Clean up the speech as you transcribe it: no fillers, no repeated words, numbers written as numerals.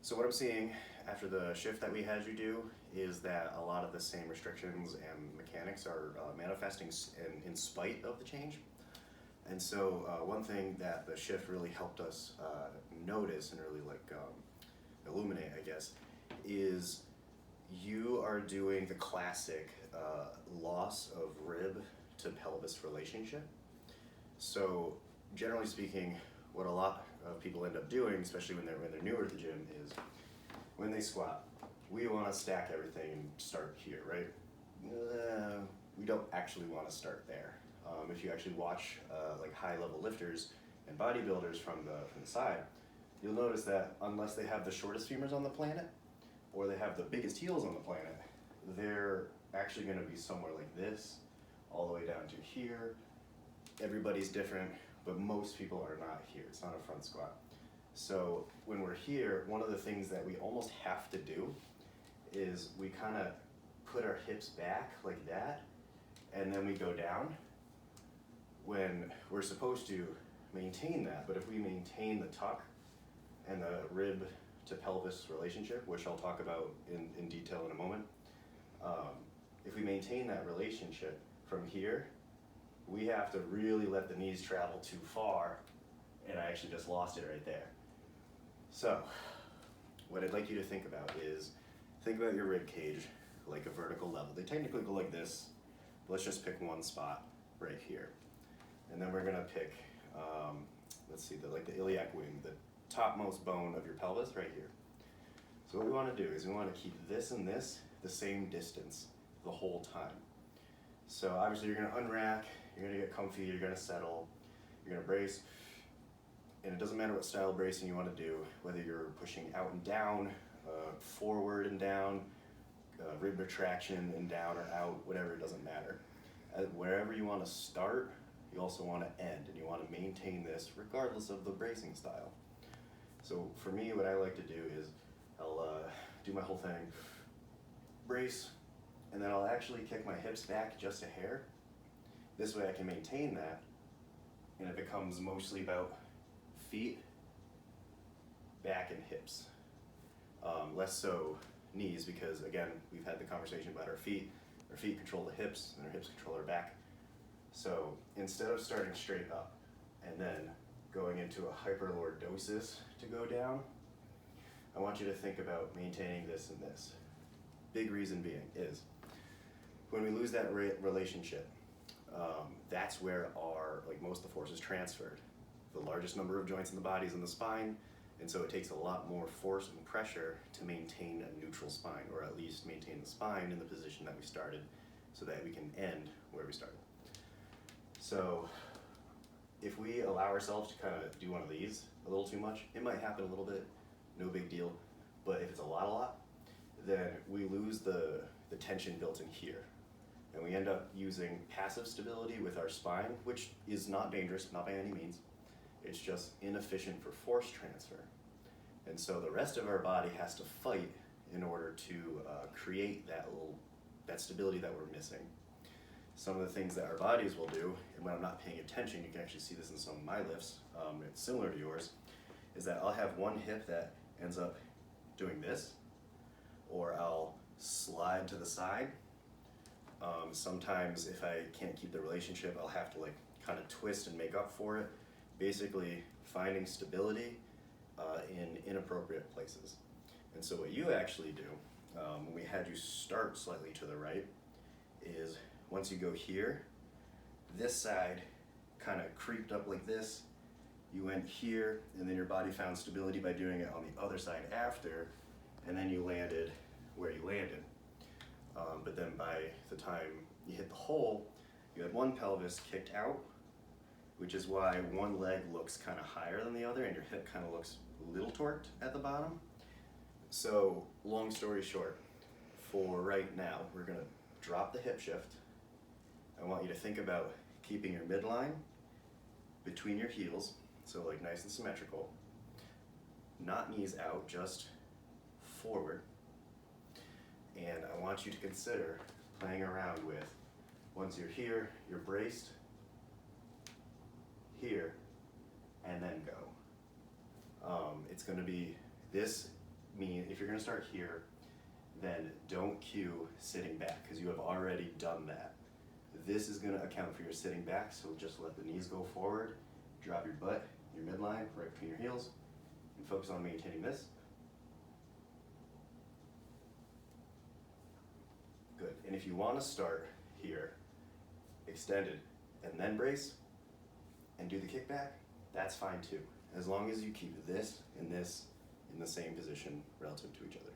So what I'm seeing after the shift that we had you do is that a lot of the same restrictions and mechanics are manifesting in spite of the change. And so one thing that the shift really helped us notice and really illuminate, I guess, is you are doing the classic loss of rib to pelvis relationship. So generally speaking, what a lot of people end up doing, especially when they're newer to the gym, is when they squat, we want to stack everything and start here, right? We don't actually want to start there. If you actually watch like high-level lifters and bodybuilders from the side, you'll notice that unless they have the shortest femurs on the planet or they have the biggest heels on the planet, they're actually going to be somewhere like this, all the way down to here. Everybody's different, but most people are not here. It's not a front squat. So when we're here, one of the things that we almost have to do is we kind of put our hips back like that, and then we go down when we're supposed to maintain that. But if we maintain the tuck and the rib to pelvis relationship, which I'll talk about in detail in a moment, if we maintain that relationship from here, we have to really let the knees travel too far, and I actually just lost it right there. So what I'd like you to think about is, think about your rib cage like a vertical level. They technically go like this, but let's just pick one spot right here. And then we're gonna pick, let's see, the iliac wing, the topmost bone of your pelvis right here. So what we wanna do is we wanna keep this and this the same distance the whole time. So obviously you're gonna unrack, you're gonna get comfy, you're gonna settle, you're gonna brace, and it doesn't matter what style of bracing you wanna do, whether you're pushing out and down, forward and down, rib retraction and down or out, whatever, it doesn't matter. Wherever you wanna start, you also wanna end, and you wanna maintain this regardless of the bracing style. So for me, what I like to do is I'll do my whole thing, brace, and then I'll actually kick my hips back just a hair. This way I can maintain that, and it becomes mostly about feet, back, and hips. Less so knees, because again, we've had the conversation about our feet. Our feet control the hips, and our hips control our back. So instead of starting straight up and then going into a hyperlordosis to go down, I want you to think about maintaining this and this. Big reason being is, when we lose that relationship, that's where most of the force is transferred. The largest number of joints in the body is in the spine, and so it takes a lot more force and pressure to maintain a neutral spine, or at least maintain the spine in the position that we started, so that we can end where we started. So if we allow ourselves to kind of do one of these a little too much, it might happen a little bit, no big deal. But if it's a lot, then we lose the tension built in here. And we end up using passive stability with our spine, which is not dangerous, not by any means. It's just inefficient for force transfer. And so the rest of our body has to fight in order to create that stability that we're missing. Some of the things that our bodies will do, and when I'm not paying attention, you can actually see this in some of my lifts, it's similar to yours, is that I'll have one hip that ends up doing this, or I'll slide to the side. Sometimes if I can't keep the relationship, I'll have to kind of twist and make up for it, basically finding stability in inappropriate places. And so what you actually do, when we had you start slightly to the right, is once you go here, this side kind of creeped up like this, you went here, and then your body found stability by doing it on the other side after, and then you landed where you landed. But then by the time you hit the hole, you had one pelvis kicked out, which is why one leg looks kind of higher than the other, and your hip kind of looks a little torqued at the bottom. So long story short, for right now, we're gonna drop the hip shift. I want you to think about keeping your midline between your heels, so nice and symmetrical. Not knees out, just forward. And I want you to consider playing around with, once you're here, you're braced, here, and then go. It's going to be this mean, if you're going to start here, then don't cue sitting back because you have already done that. This is going to account for your sitting back, so just let the knees go forward, drop your butt, your midline, right between your heels, and focus on maintaining this. Good. And if you want to start here, extended, and then brace, and do the kickback, that's fine too, as long as you keep this and this in the same position relative to each other.